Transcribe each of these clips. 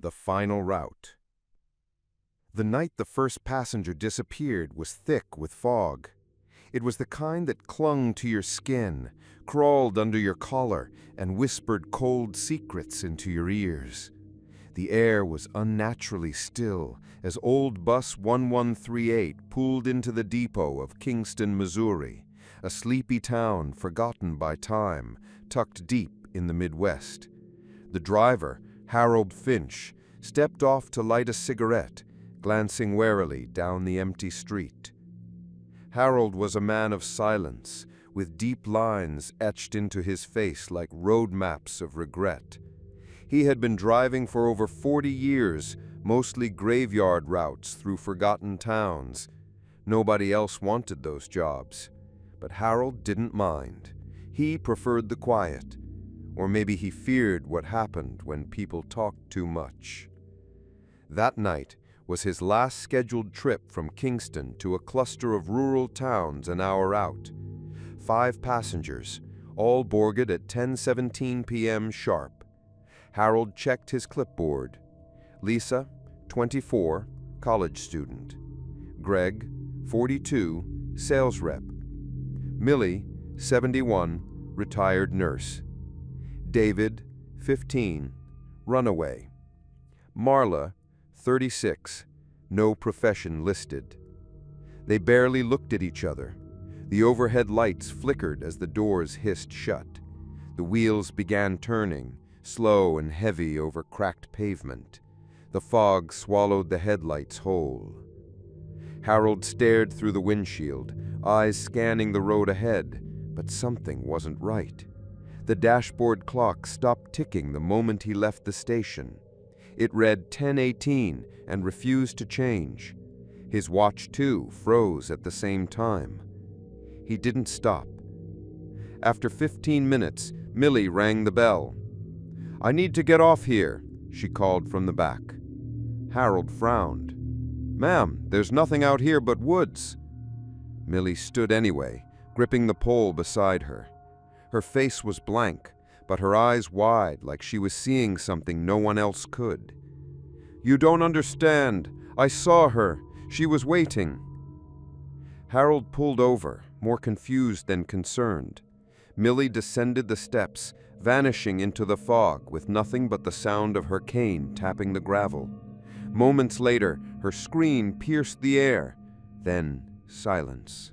The final route. The night the first passenger disappeared was thick with fog. It was the kind that clung to your skin, crawled under your collar, and whispered cold secrets into your ears. The air was unnaturally still as old bus 1138 pulled into the depot of Kingston, Missouri, a sleepy town forgotten by time, tucked deep in the Midwest. The driver, Harold Finch, stepped off to light a cigarette, glancing warily down the empty street. Harold was a man of silence, with deep lines etched into his face like road maps of regret. He had been driving for over 40 years, mostly graveyard routes through forgotten towns. Nobody else wanted those jobs, but Harold didn't mind. He preferred the quiet, or maybe he feared what happened when people talked too much. That night was his last scheduled trip from Kingston to a cluster of rural towns an hour out. 5 passengers, all boarded at 10:17 p.m. sharp. Harold checked his clipboard. Lisa, 24, college student. Greg, 42, sales rep. Millie, 71, retired nurse. David, 15, runaway. Marla, 36, no profession listed. They barely looked at each other. The overhead lights flickered as the doors hissed shut. The wheels began turning, slow and heavy over cracked pavement. The fog swallowed the headlights whole. Harold stared through the windshield, eyes scanning the road ahead, but something wasn't right. The dashboard clock stopped ticking the moment he left the station. It read 10:18 and refused to change. His watch, too, froze at the same time. He didn't stop. After 15 minutes, Millie rang the bell. "I need to get off here," she called from the back. Harold frowned. "Ma'am, there's nothing out here but woods." Millie stood anyway, gripping the pole beside her. Her face was blank, but her eyes wide like she was seeing something no one else could. "You don't understand. I saw her. She was waiting." Harold pulled over, more confused than concerned. Millie descended the steps, vanishing into the fog with nothing but the sound of her cane tapping the gravel. Moments later, her scream pierced the air. Then, silence.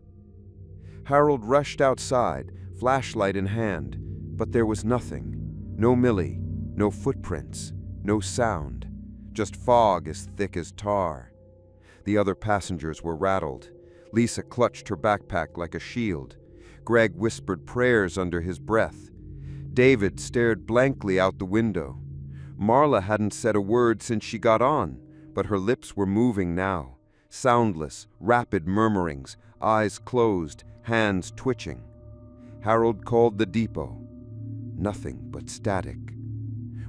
Harold rushed outside, flashlight in hand, but there was nothing. No Millie, no footprints, no sound, just fog as thick as tar. The other passengers were rattled. Lisa clutched her backpack like a shield. Greg whispered prayers under his breath. David stared blankly out the window. Marla hadn't said a word since she got on, but her lips were moving now. Soundless, rapid murmurings, eyes closed, hands twitching. Harold called the depot. Nothing but static.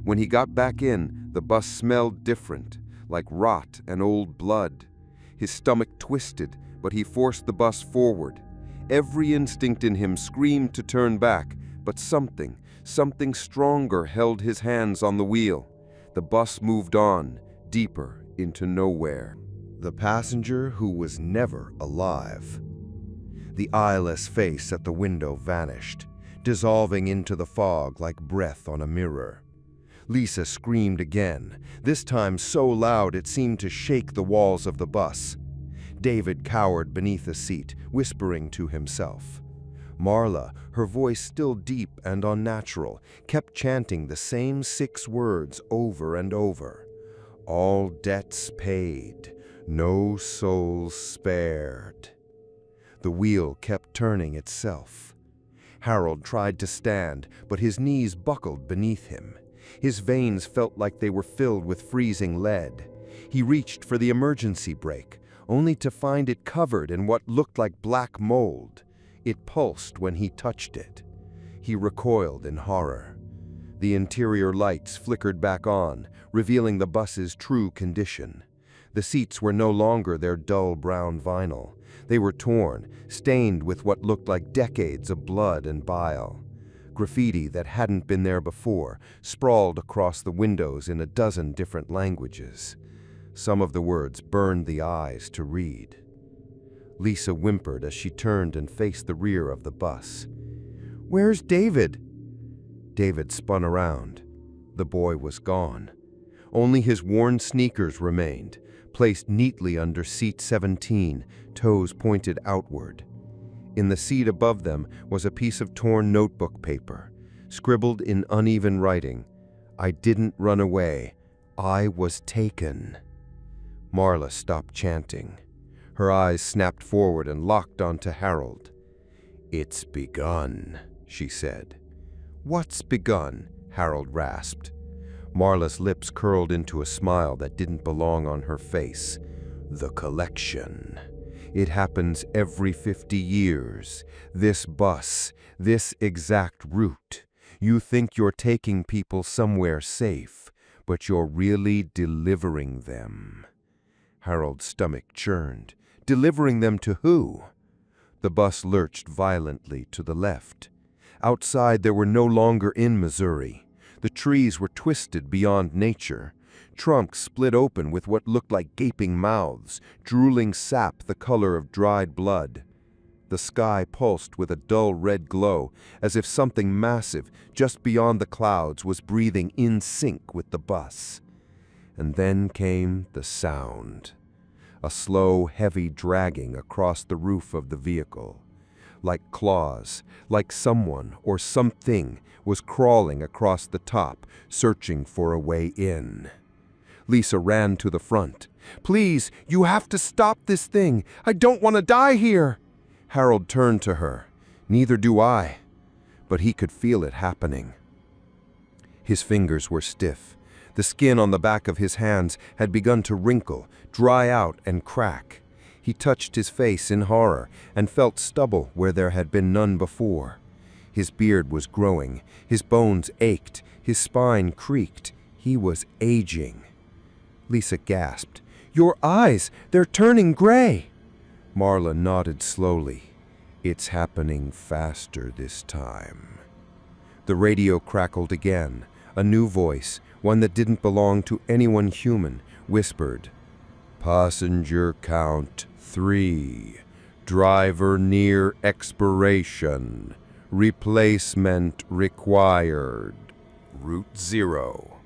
When he got back in, the bus smelled different, like rot and old blood. His stomach twisted, but he forced the bus forward. Every instinct in him screamed to turn back, but something stronger held his hands on the wheel. The bus moved on, deeper into nowhere. The passenger who was never alive. The eyeless face at the window vanished, dissolving into the fog like breath on a mirror. Lisa screamed again, this time so loud it seemed to shake the walls of the bus. David cowered beneath a seat, whispering to himself. Marla, her voice still deep and unnatural, kept chanting the same 6 words over and over. All debts paid, no souls spared. The wheel kept turning itself. Harold tried to stand, but his knees buckled beneath him. His veins felt like they were filled with freezing lead. He reached for the emergency brake, only to find it covered in what looked like black mold. It pulsed when he touched it. He recoiled in horror. The interior lights flickered back on, revealing the bus's true condition. The seats were no longer their dull brown vinyl. They were torn, stained with what looked like decades of blood and bile. Graffiti that hadn't been there before sprawled across the windows in a dozen different languages. Some of the words burned the eyes to read. Lisa whimpered as she turned and faced the rear of the bus. "Where's David?" David spun around. The boy was gone. Only his worn sneakers remained, placed neatly under seat 17, toes pointed outward. In the seat above them was a piece of torn notebook paper, scribbled in uneven writing. "I didn't run away. I was taken." Marla stopped chanting. Her eyes snapped forward and locked onto Harold. "It's begun," she said. "What's begun?" Harold rasped. Marla's lips curled into a smile that didn't belong on her face. "The collection. It happens every 50 years. This bus, this exact route. You think you're taking people somewhere safe, but you're really delivering them." Harold's stomach churned. Delivering them to who? The bus lurched violently to the left. Outside, they were no longer in Missouri. The trees were twisted beyond nature. Trunks split open with what looked like gaping mouths, drooling sap the color of dried blood. The sky pulsed with a dull red glow, as if something massive just beyond the clouds was breathing in sync with the bus. And then came the sound. A slow, heavy dragging across the roof of the vehicle. Like claws, like someone or something was crawling across the top, searching for a way in. Lisa ran to the front. "Please, you have to stop this thing. I don't want to die here." Harold turned to her. "Neither do I." But he could feel it happening. His fingers were stiff. The skin on the back of his hands had begun to wrinkle, dry out, and crack. He touched his face in horror and felt stubble where there had been none before. His beard was growing, his bones ached, his spine creaked. He was aging. Lisa gasped. "Your eyes, they're turning gray." Marla nodded slowly. "It's happening faster this time." The radio crackled again. A new voice, one that didn't belong to anyone human, whispered, "Passenger count 3. Driver near expiration. Replacement required. Route 0.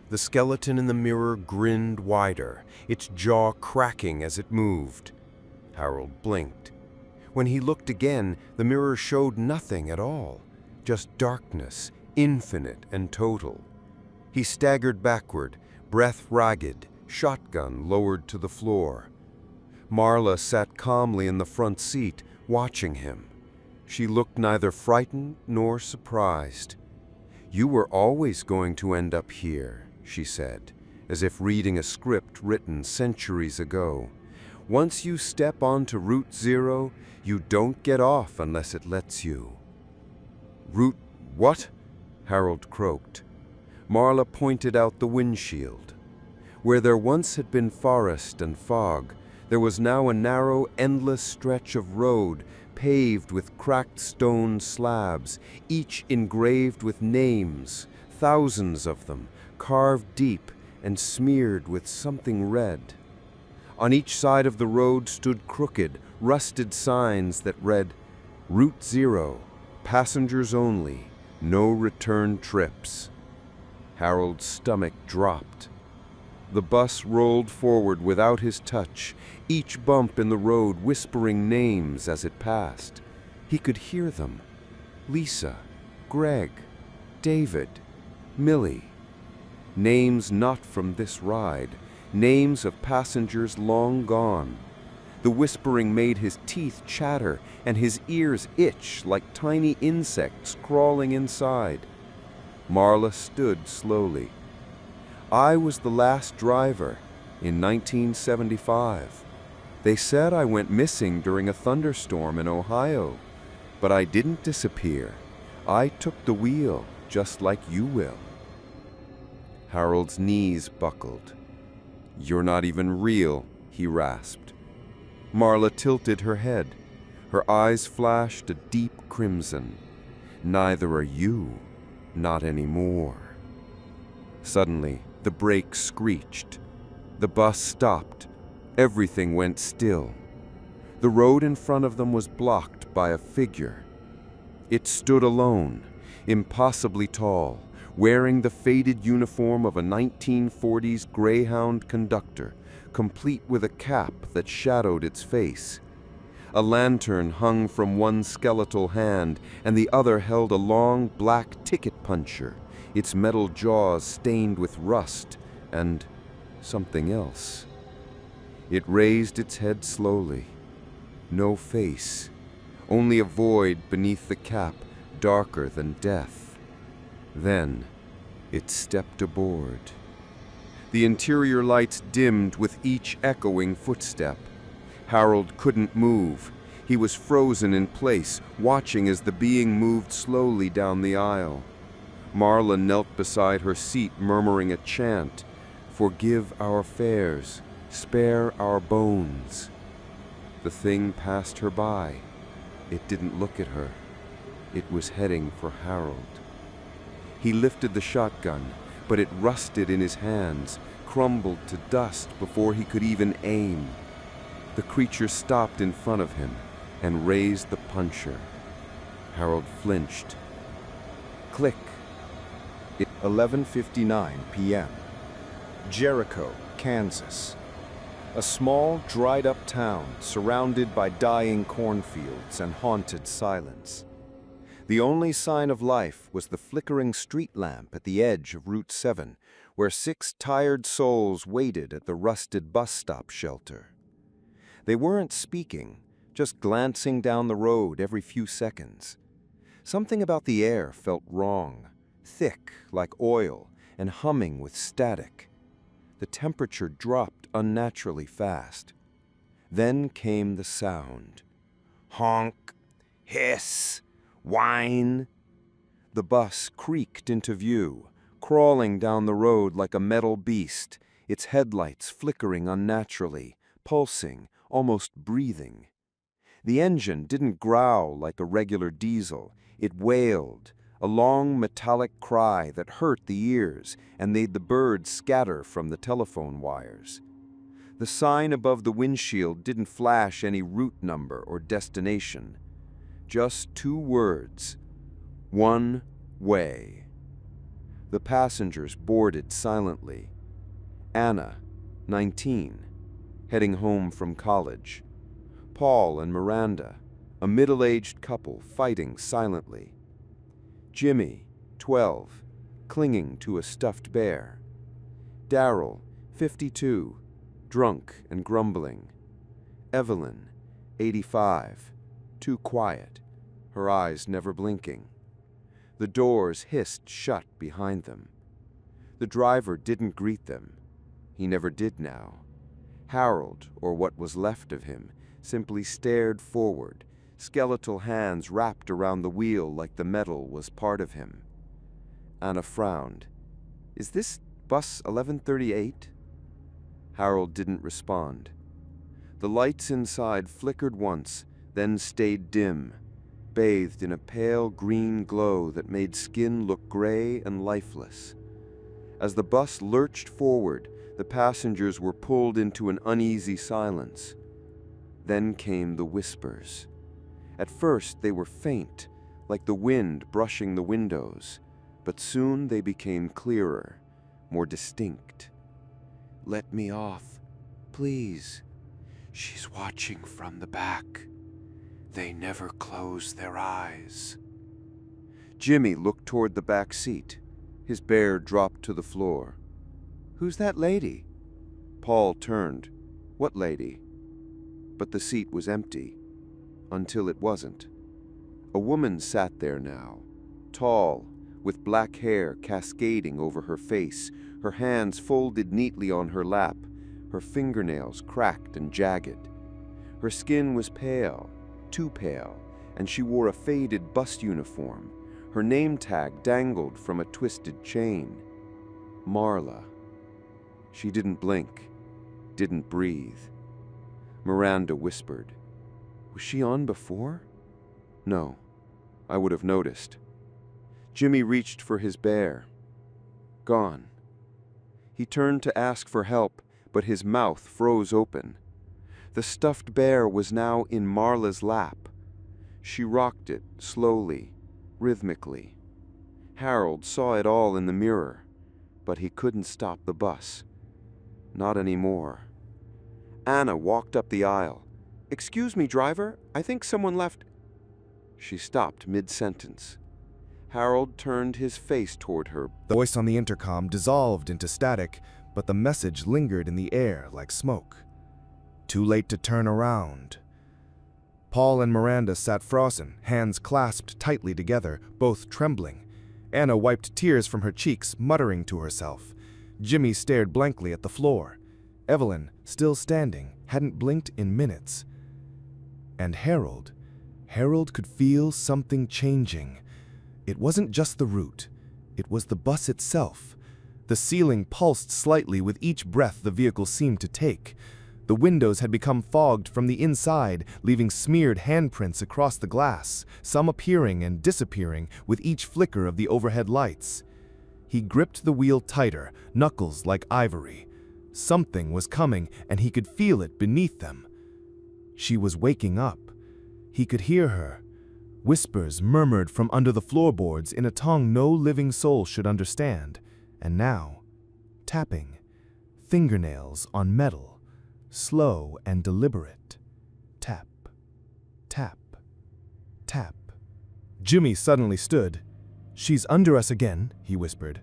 The skeleton in the mirror grinned wider, its jaw cracking as it moved. Harold blinked. When he looked again, the mirror showed nothing at all, just darkness, infinite and total. He staggered backward, breath ragged, shotgun lowered to the floor. Marla sat calmly in the front seat, watching him. She looked neither frightened nor surprised. "You were always going to end up here," she said, as if reading a script written centuries ago. "Once you step onto Route 0, you don't get off unless it lets you." "Route what?" Harold croaked. Marla pointed out the windshield. Where there once had been forest and fog, there was now a narrow, endless stretch of road paved with cracked stone slabs, each engraved with names, thousands of them, carved deep and smeared with something red. On each side of the road stood crooked, rusted signs that read, "Route 0, passengers only, no return trips." Harold's stomach dropped. The bus rolled forward without his touch, each bump in the road whispering names as it passed. He could hear them. Lisa, Greg, David, Millie. Names not from this ride, names of passengers long gone. The whispering made his teeth chatter and his ears itch like tiny insects crawling inside. Marla stood slowly. "I was the last driver in 1975. They said I went missing during a thunderstorm in Ohio, but I didn't disappear. I took the wheel just like you will." Harold's knees buckled. "You're not even real," he rasped. Marla tilted her head. Her eyes flashed a deep crimson. Neither are you. Not anymore. Suddenly, the brakes screeched. The bus stopped. Everything went still. The road in front of them was blocked by a figure. It stood alone, impossibly tall, wearing the faded uniform of a 1940s Greyhound conductor, complete with a cap that shadowed its face. A lantern hung from one skeletal hand, and the other held a long black ticket puncher, its metal jaws stained with rust and something else. It raised its head slowly. No face, only a void beneath the cap, darker than death. Then it stepped aboard. The interior lights dimmed with each echoing footstep. Harold couldn't move. He was frozen in place, watching as the being moved slowly down the aisle. Marla knelt beside her seat, murmuring a chant, "Forgive our fares, spare our bones." The thing passed her by. It didn't look at her. It was heading for Harold. He lifted the shotgun, but it rusted in his hands, crumbled to dust before he could even aim. The creature stopped in front of him and raised the puncher. Harold flinched. Click. 11:59 p.m. Jericho, Kansas. A small, dried-up town surrounded by dying cornfields and haunted silence. The only sign of life was the flickering street lamp at the edge of Route 7, where 6 tired souls waited at the rusted bus stop shelter. They weren't speaking, just glancing down the road every few seconds. Something about the air felt wrong, thick like oil and humming with static. The temperature dropped unnaturally fast. Then came the sound. Honk, hiss, whine. The bus creaked into view, crawling down the road like a metal beast, its headlights flickering unnaturally, pulsing, almost breathing. The engine didn't growl like a regular diesel. It wailed, a long metallic cry that hurt the ears and made the birds scatter from the telephone wires. The sign above the windshield didn't flash any route number or destination. Just 2 words. One way. The passengers boarded silently. Anna, 19, heading home from college. Paul and Miranda, a middle-aged couple fighting silently. Jimmy, 12, clinging to a stuffed bear. Darrell, 52, drunk and grumbling. Evelyn, 85, too quiet, her eyes never blinking. The doors hissed shut behind them. The driver didn't greet them. He never did now. Harold, or what was left of him, simply stared forward, skeletal hands wrapped around the wheel like the metal was part of him. Anna frowned. "Is this bus 1138? Harold didn't respond. The lights inside flickered once, then stayed dim, bathed in a pale green glow that made skin look gray and lifeless. As the bus lurched forward, the passengers were pulled into an uneasy silence. Then came the whispers. At first they were faint, like the wind brushing the windows, but soon they became clearer, more distinct. "Let me off, please. She's watching from the back. They never close their eyes." Jimmy looked toward the back seat. His bear dropped to the floor. "Who's that lady?" Paul turned. "What lady?" But the seat was empty. Until it wasn't. A woman sat there now, tall, with black hair cascading over her face, her hands folded neatly on her lap, her fingernails cracked and jagged. Her skin was pale, too pale, and she wore a faded bus uniform. Her name tag dangled from a twisted chain. Marla. She didn't blink, didn't breathe. Miranda whispered, "Was she on before?" "No, I would have noticed." Jimmy reached for his bear. Gone. He turned to ask for help, but his mouth froze open. The stuffed bear was now in Marla's lap. She rocked it slowly, rhythmically. Harold saw it all in the mirror, but he couldn't stop the bus. Not anymore. Anna walked up the aisle. "Excuse me, driver, I think someone left." She stopped mid-sentence. Harold turned his face toward her. The voice on the intercom dissolved into static, but the message lingered in the air like smoke. Too late to turn around. Paul and Miranda sat frozen, hands clasped tightly together, both trembling. Anna wiped tears from her cheeks, muttering to herself. Jimmy stared blankly at the floor. Evelyn, still standing, hadn't blinked in minutes. And Harold could feel something changing. It wasn't just the route. It was the bus itself. The ceiling pulsed slightly with each breath the vehicle seemed to take. The windows had become fogged from the inside, leaving smeared handprints across the glass, some appearing and disappearing with each flicker of the overhead lights. He gripped the wheel tighter, knuckles like ivory. Something was coming, and he could feel it beneath them. She was waking up. He could hear her. Whispers murmured from under the floorboards in a tongue no living soul should understand. And now, tapping, fingernails on metal, slow and deliberate. Tap, tap, tap. Jimmy suddenly stood. "She's under us again," he whispered.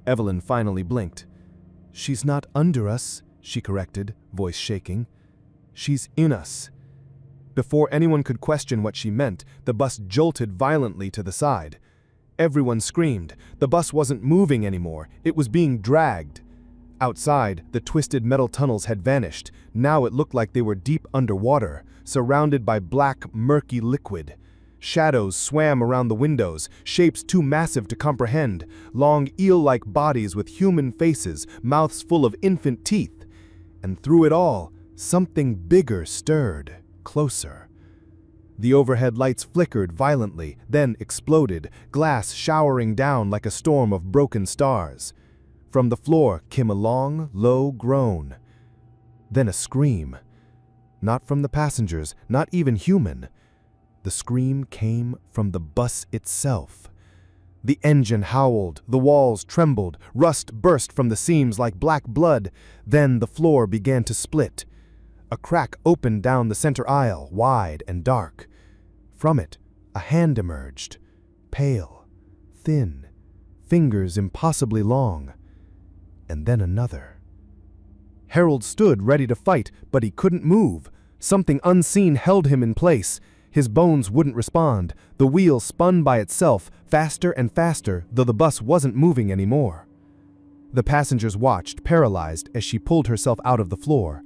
Evelyn finally blinked. "She's not under us," she corrected, voice shaking. "She's in us." Before anyone could question what she meant, the bus jolted violently to the side. Everyone screamed. The bus wasn't moving anymore. It was being dragged. Outside, the twisted metal tunnels had vanished. Now it looked like they were deep underwater, surrounded by black, murky liquid. Shadows swam around the windows, shapes too massive to comprehend, long eel-like bodies with human faces, mouths full of infant teeth. And through it all, something bigger stirred, closer. The overhead lights flickered violently, then exploded, glass showering down like a storm of broken stars. From the floor came a long, low groan. Then a scream. Not from the passengers, not even human. The scream came from the bus itself. The engine howled, the walls trembled, rust burst from the seams like black blood. Then the floor began to split. A crack opened down the center aisle, wide and dark. From it, a hand emerged, pale, thin, fingers impossibly long. And then another. Harold stood ready to fight, but he couldn't move. Something unseen held him in place. His bones wouldn't respond. The wheel spun by itself, faster and faster, though the bus wasn't moving anymore. The passengers watched, paralyzed, as she pulled herself out of the floor.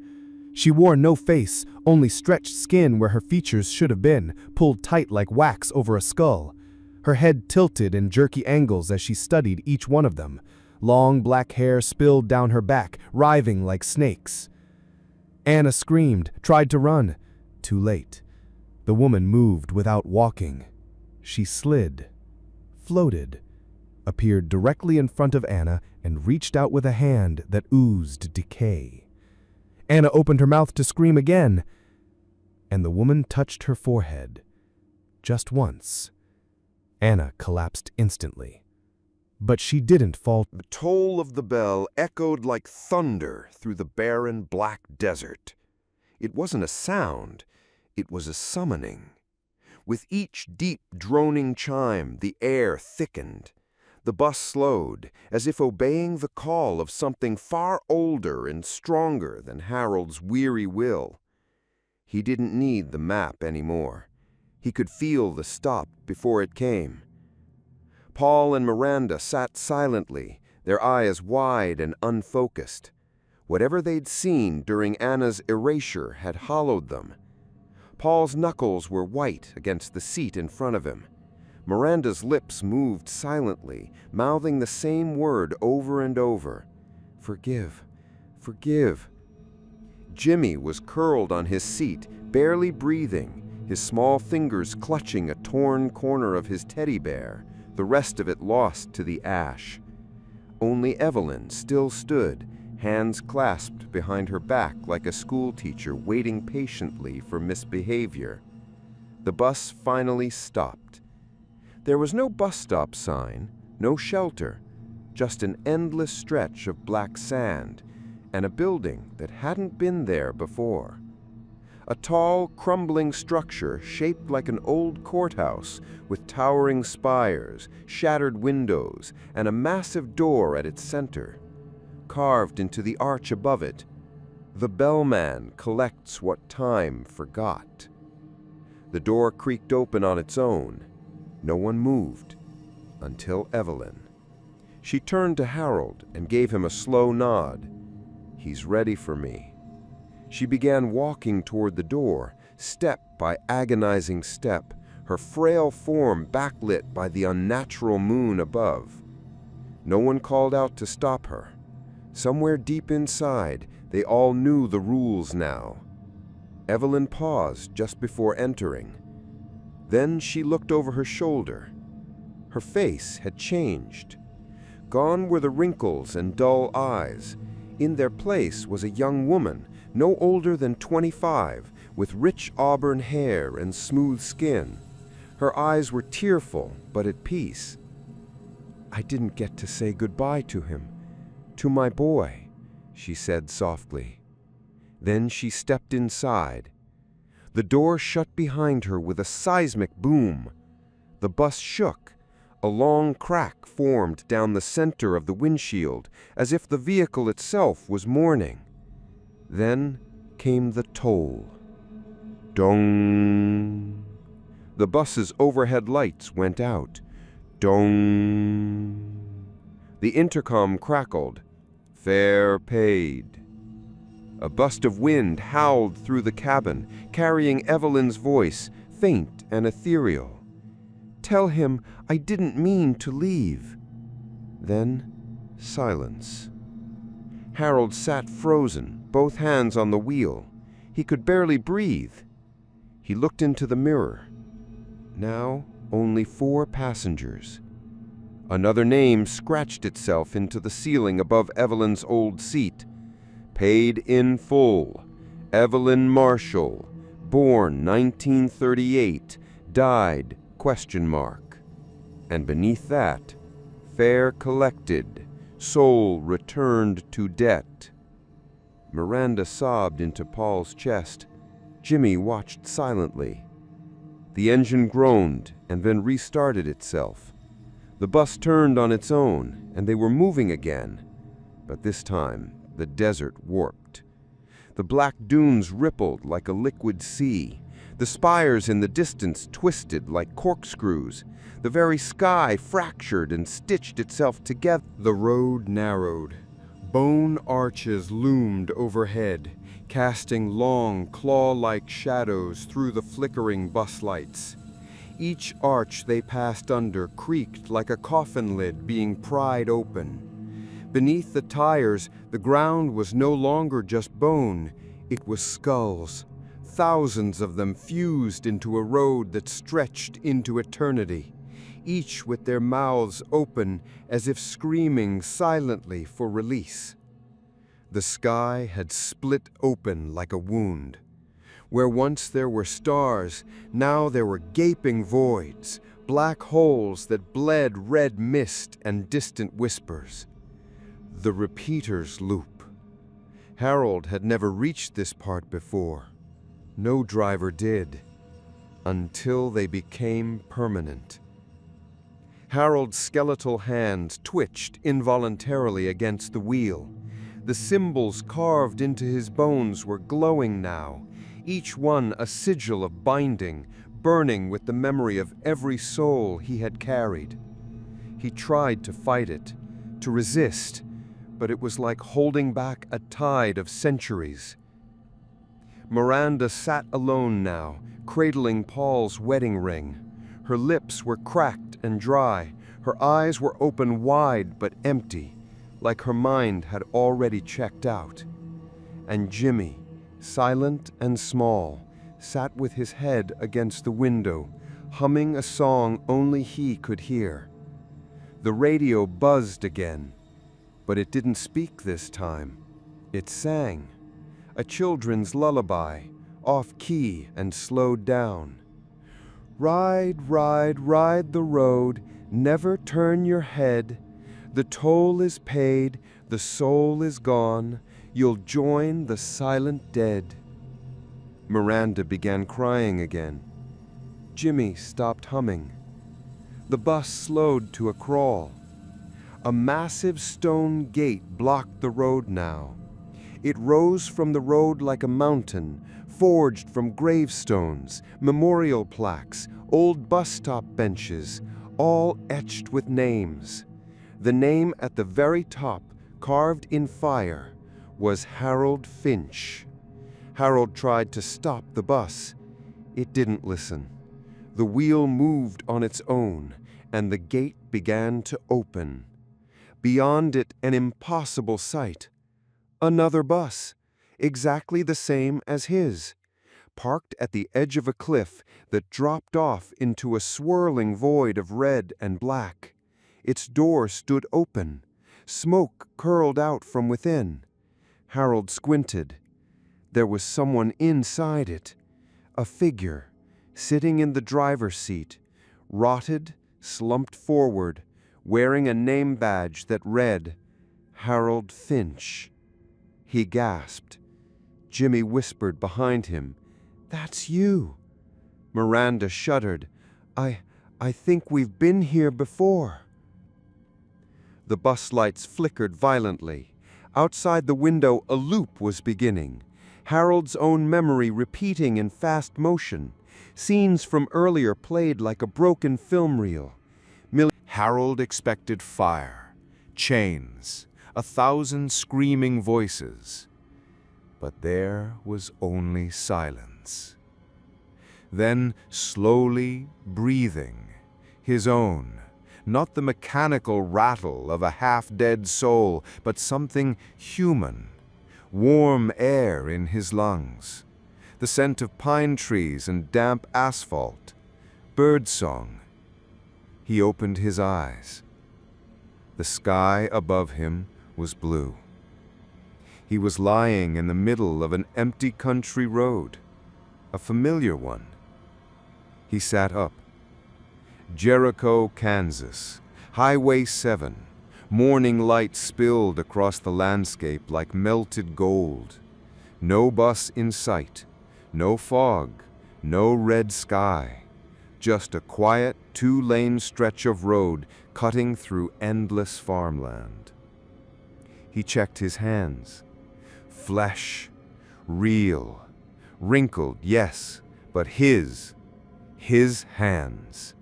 She wore no face, only stretched skin where her features should have been, pulled tight like wax over a skull. Her head tilted in jerky angles as she studied each one of them. Long black hair spilled down her back, writhing like snakes. Anna screamed, tried to run. Too late. The woman moved without walking. She slid, floated, appeared directly in front of Anna, and reached out with a hand that oozed decay. Anna opened her mouth to scream again, and the woman touched her forehead. Just once. Anna collapsed instantly. But she didn't fall. The toll of the bell echoed like thunder through the barren black desert. It wasn't a sound, it was a summoning. With each deep, droning chime, the air thickened. The bus slowed, as if obeying the call of something far older and stronger than Harold's weary will. He didn't need the map anymore. He could feel the stop before it came. Paul and Miranda sat silently, their eyes wide and unfocused. Whatever they'd seen during Anna's erasure had hollowed them. Paul's knuckles were white against the seat in front of him. Miranda's lips moved silently, mouthing the same word over and over. Forgive, forgive. Jimmy was curled on his seat, barely breathing, his small fingers clutching a torn corner of his teddy bear, the rest of it lost to the ash. Only Evelyn still stood, hands clasped behind her back like a schoolteacher waiting patiently for misbehavior. The bus finally stopped. There was no bus stop sign, no shelter, just an endless stretch of black sand and a building that hadn't been there before. A tall, crumbling structure shaped like an old courthouse with towering spires, shattered windows, and a massive door at its center. Carved into the arch above it, "The bellman collects what time forgot." The door creaked open on its own. No one moved until Evelyn. She turned to Harold and gave him a slow nod. "He's ready for me." She began walking toward the door, step by agonizing step, her frail form backlit by the unnatural moon above. No one called out to stop her. Somewhere deep inside, they all knew the rules now. Evelyn paused just before entering. Then she looked over her shoulder. Her face had changed. Gone were the wrinkles and dull eyes. In their place was a young woman, no older than 25, with rich auburn hair and smooth skin. Her eyes were tearful, but at peace. "I didn't get to say goodbye to him, to my boy," she said softly. Then she stepped inside. The door shut behind her with a seismic boom. The bus shook. A long crack formed down the center of the windshield, as if the vehicle itself was mourning. Then came the toll. Dong! The bus's overhead lights went out. Dong! The intercom crackled. "Fare paid." A gust of wind howled through the cabin, carrying Evelyn's voice, faint and ethereal. "Tell him I didn't mean to leave." Then silence. Harold sat frozen, both hands on the wheel. He could barely breathe. He looked into the mirror. Now only 4 passengers. Another name scratched itself into the ceiling above Evelyn's old seat. "Paid in full. Evelyn Marshall, born 1938, died, ? And beneath that, "Fare collected, soul returned to debt." Miranda sobbed into Paul's chest. Jimmy watched silently. The engine groaned and then restarted itself. The bus turned on its own, and they were moving again. But this time, the desert warped. The black dunes rippled like a liquid sea. The spires in the distance twisted like corkscrews. The very sky fractured and stitched itself together. The road narrowed. Bone arches loomed overhead, casting long, claw-like shadows through the flickering bus lights. Each arch they passed under creaked like a coffin lid being pried open. Beneath the tires, the ground was no longer just bone, it was skulls. Thousands of them fused into a road that stretched into eternity, each with their mouths open as if screaming silently for release. The sky had split open like a wound. Where once there were stars, now there were gaping voids, black holes that bled red mist and distant whispers. The repeater's loop. Harold had never reached this part before. No driver did, until they became permanent. Harold's skeletal hands twitched involuntarily against the wheel. The symbols carved into his bones were glowing now, each one a sigil of binding, burning with the memory of every soul he had carried. He tried to fight it, to resist, but it was like holding back a tide of centuries. Miranda sat alone now, cradling Paul's wedding ring. Her lips were cracked and dry. Her eyes were open wide but empty, like her mind had already checked out. And Jimmy, silent and small, sat with his head against the window, humming a song only he could hear. The radio buzzed again, but it didn't speak this time. It sang, a children's lullaby, off-key and slowed down. Ride, ride, ride the road, never turn your head. The toll is paid, the soul is gone, you'll join the silent dead. Miranda began crying again. Jimmy stopped humming. The bus slowed to a crawl. A massive stone gate blocked the road now. It rose from the road like a mountain, forged from gravestones, memorial plaques, old bus stop benches, all etched with names. The name at the very top, carved in fire, was Harold Finch. Harold tried to stop the bus. It didn't listen. The wheel moved on its own, and the gate began to open. Beyond it, an impossible sight. Another bus, exactly the same as his, parked at the edge of a cliff that dropped off into a swirling void of red and black. Its door stood open. Smoke curled out from within. Harold squinted. There was someone inside it, a figure, sitting in the driver's seat, rotted, slumped forward, wearing a name badge that read, Harold Finch. He gasped. Jimmy whispered behind him, "That's you." Miranda shuddered. I think we've been here before." The bus lights flickered violently. Outside the window, a loop was beginning. Harold's own memory repeating in fast motion. Scenes from earlier played like a broken film reel. Harold expected fire, chains, 1,000 screaming voices. But there was only silence. Then, slowly breathing, his own, not the mechanical rattle of a half-dead soul, but something human, warm air in his lungs, the scent of pine trees and damp asphalt, birdsong. He opened his eyes. The sky above him was blue. He was lying in the middle of an empty country road, a familiar one. He sat up. Jericho, Kansas, Highway 7. Morning light spilled across the landscape like melted gold. No bus in sight, no fog, no red sky. Just a quiet, 2-lane stretch of road cutting through endless farmland. He checked his hands. Flesh, real, wrinkled, yes, but his hands.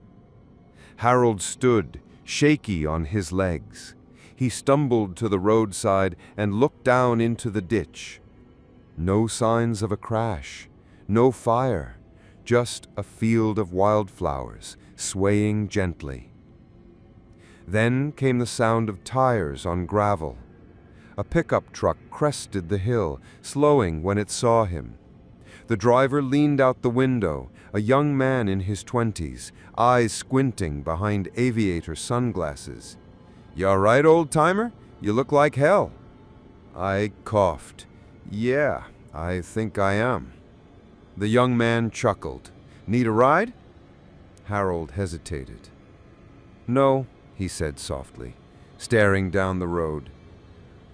Harold stood, shaky on his legs. He stumbled to the roadside and looked down into the ditch. No signs of a crash, no fire, just a field of wildflowers swaying gently. Then came the sound of tires on gravel. A pickup truck crested the hill, slowing when it saw him. The driver leaned out the window, a young man in his 20s, eyes squinting behind aviator sunglasses. "You all right, old-timer? You look like hell." I coughed. "Yeah, I think I am." The young man chuckled. "Need a ride?" Harold hesitated. "No," he said softly, staring down the road.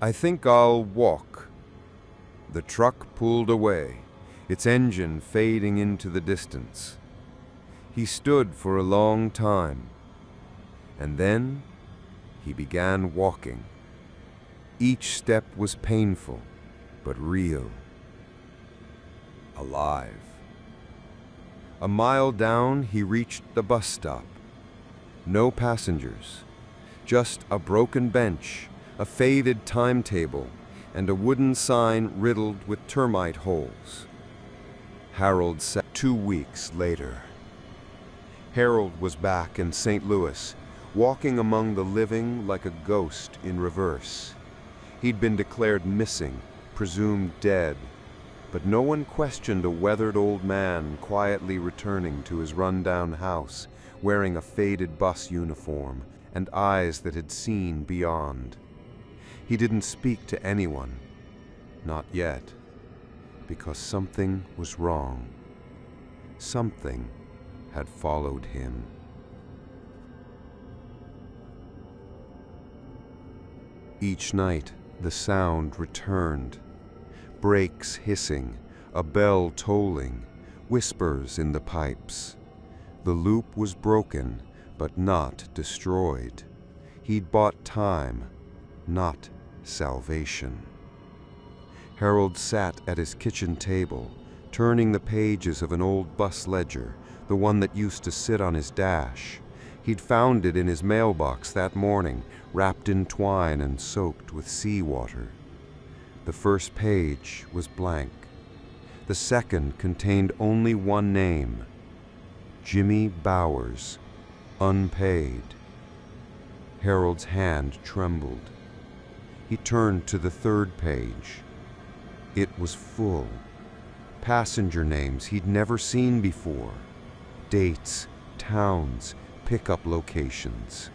"I think I'll walk." The truck pulled away, its engine fading into the distance. He stood for a long time, and then he began walking. Each step was painful, but real. Alive. A mile down, he reached the bus stop. No passengers, just a broken bench, a faded timetable, and a wooden sign riddled with termite holes. Harold sat 2 weeks later. Harold was back in St. Louis, walking among the living like a ghost in reverse. He'd been declared missing, presumed dead, but no one questioned a weathered old man quietly returning to his run-down house, wearing a faded bus uniform and eyes that had seen beyond. He didn't speak to anyone, not yet, because something was wrong. Something had followed him. Each night, the sound returned. Brakes hissing, a bell tolling, whispers in the pipes. The loop was broken, but not destroyed. He'd bought time, not salvation. Harold sat at his kitchen table, turning the pages of an old bus ledger, the one that used to sit on his dash. He'd found it in his mailbox that morning, wrapped in twine and soaked with seawater. The first page was blank. The second contained only one name: Jimmy Bowers, unpaid. Harold's hand trembled. He turned to the third page. It was full. Passenger names he'd never seen before. Dates, towns, pickup locations.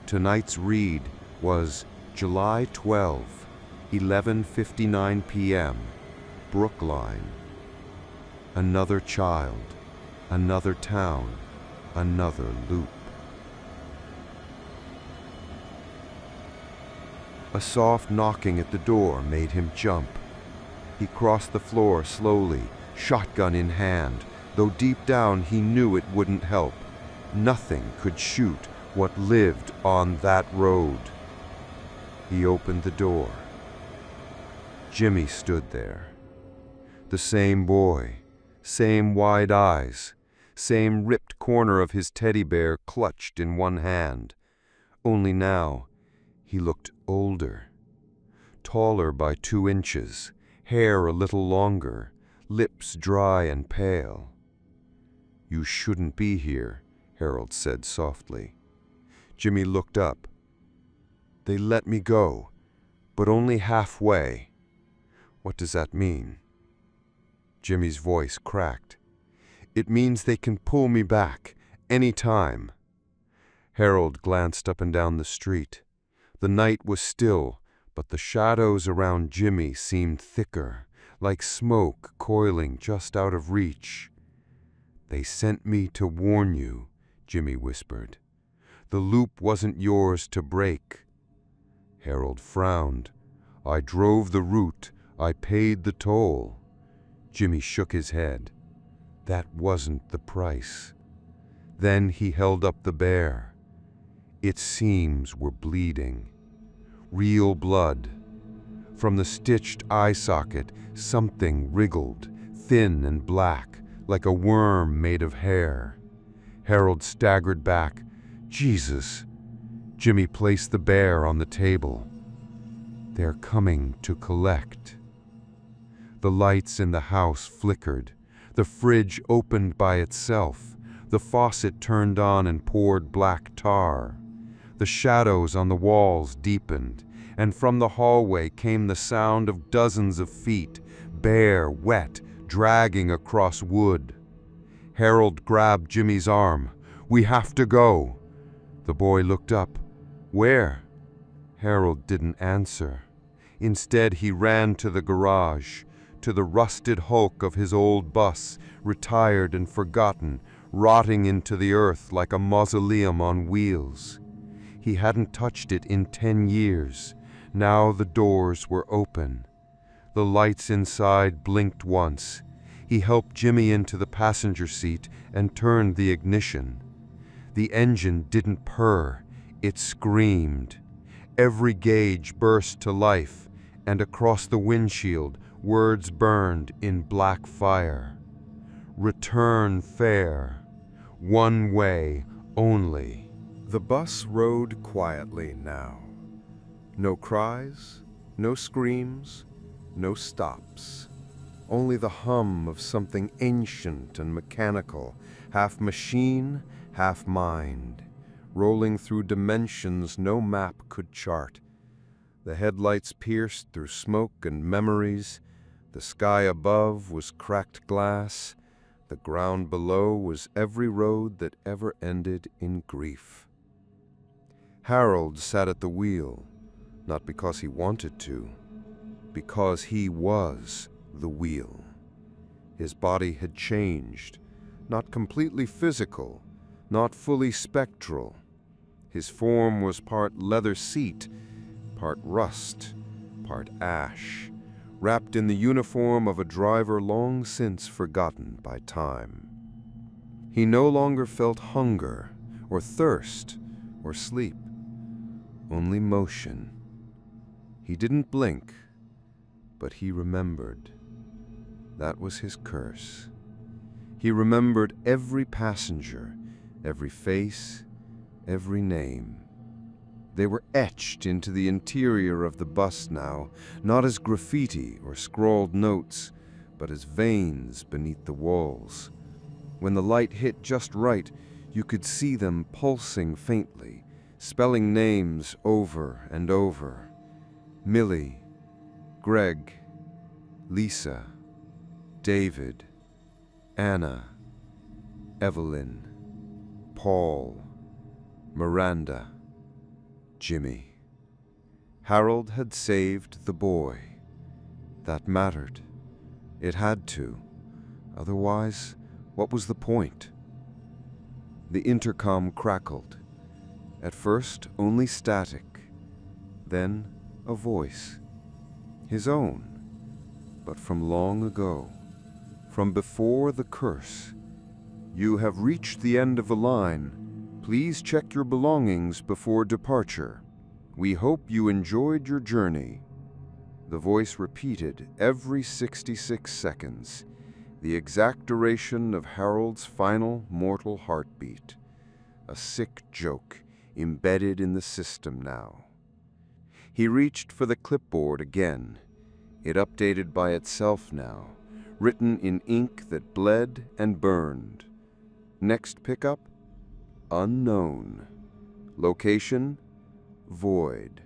Tonight's read was July 12, 11:59 p.m., Brookline. Another child, another town, another loop. A soft knocking at the door made him jump. He crossed the floor slowly, shotgun in hand, though deep down he knew it wouldn't help. Nothing could shoot what lived on that road. He opened the door. Jimmy stood there. The same boy, same wide eyes, same ripped corner of his teddy bear clutched in one hand. Only now, he looked older. Taller by 2 inches, hair a little longer, lips dry and pale. "You shouldn't be here," Harold said softly. Jimmy looked up. "They let me go, but only halfway." "What does that mean?" Jimmy's voice cracked. "It means they can pull me back, any time." Harold glanced up and down the street. The night was still, but the shadows around Jimmy seemed thicker, like smoke coiling just out of reach. "They sent me to warn you," Jimmy whispered. "The loop wasn't yours to break." Harold frowned. "I drove the route. I paid the toll." Jimmy shook his head. "That wasn't the price." Then he held up the bear. Its seams were bleeding. Real blood. From the stitched eye socket, something wriggled, thin and black, like a worm made of hair. Harold staggered back. "Jesus!" Jimmy placed the bear on the table. "They're coming to collect." The lights in the house flickered. The fridge opened by itself. The faucet turned on and poured black tar. The shadows on the walls deepened, and from the hallway came the sound of dozens of feet, bare, wet, dragging across wood. Harold grabbed Jimmy's arm. "We have to go." The boy looked up. "Where?" Harold didn't answer. Instead, he ran to the garage, to the rusted hulk of his old bus, retired and forgotten, rotting into the earth like a mausoleum on wheels. He hadn't touched it in 10 years. Now the doors were open. The lights inside blinked once. He helped Jimmy into the passenger seat and turned the ignition. The engine didn't purr, it screamed. Every gauge burst to life, and across the windshield, words burned in black fire. "Return fare. One way only." The bus rode quietly now. No cries, no screams, no stops. Only the hum of something ancient and mechanical, half machine, half mind, rolling through dimensions no map could chart. The headlights pierced through smoke and memories. The sky above was cracked glass. The ground below was every road that ever ended in grief. Harold sat at the wheel, not because he wanted to, because he was the wheel. His body had changed, not completely physical, not fully spectral. His form was part leather seat, part rust, part ash, wrapped in the uniform of a driver long since forgotten by time. He no longer felt hunger, or thirst, or sleep, only motion. He didn't blink, but he remembered. That was his curse. He remembered every passenger, every face, every name. They were etched into the interior of the bus now, not as graffiti or scrawled notes, but as veins beneath the walls. When the light hit just right, you could see them pulsing faintly, spelling names over and over. Millie, Greg, Lisa, David, Anna, Evelyn, Paul, Miranda, Jimmy. Harold had saved the boy. That mattered. It had to. Otherwise, what was the point? The intercom crackled. At first, only static. Then, a voice. His own, but from long ago. From before the curse. You have reached the end of the line. Please check your belongings before departure. We hope you enjoyed your journey. The voice repeated every 66 seconds, the exact duration of Harold's final mortal heartbeat. A sick joke embedded in the system now. He reached for the clipboard again. It updated by itself now, written in ink that bled and burned. Next pickup? Unknown. Location? Void.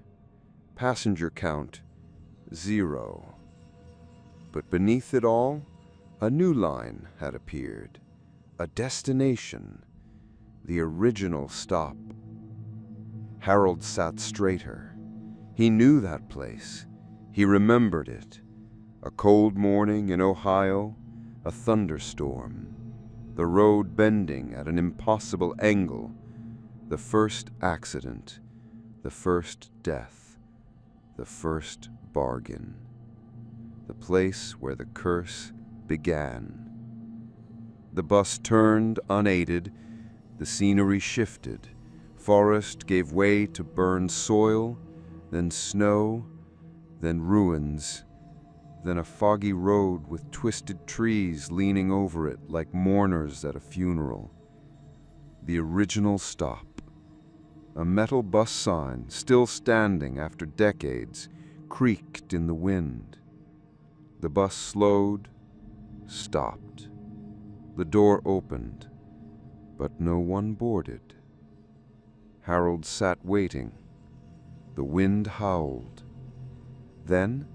Passenger count? 0. But beneath it all, a new line had appeared. A destination. The original stop. Harold sat straighter. He knew that place. He remembered it. A cold morning in Ohio, a thunderstorm. The road bending at an impossible angle. The first accident. The first death. The first bargain. The place where the curse began. The bus turned unaided. The scenery shifted. Forest gave way to burned soil, then snow, then ruins, then a foggy road with twisted trees leaning over it like mourners at a funeral. The original stop. A metal bus sign, still standing after decades, creaked in the wind. The bus slowed, stopped. The door opened, but no one boarded. Harold sat waiting. The wind howled. Then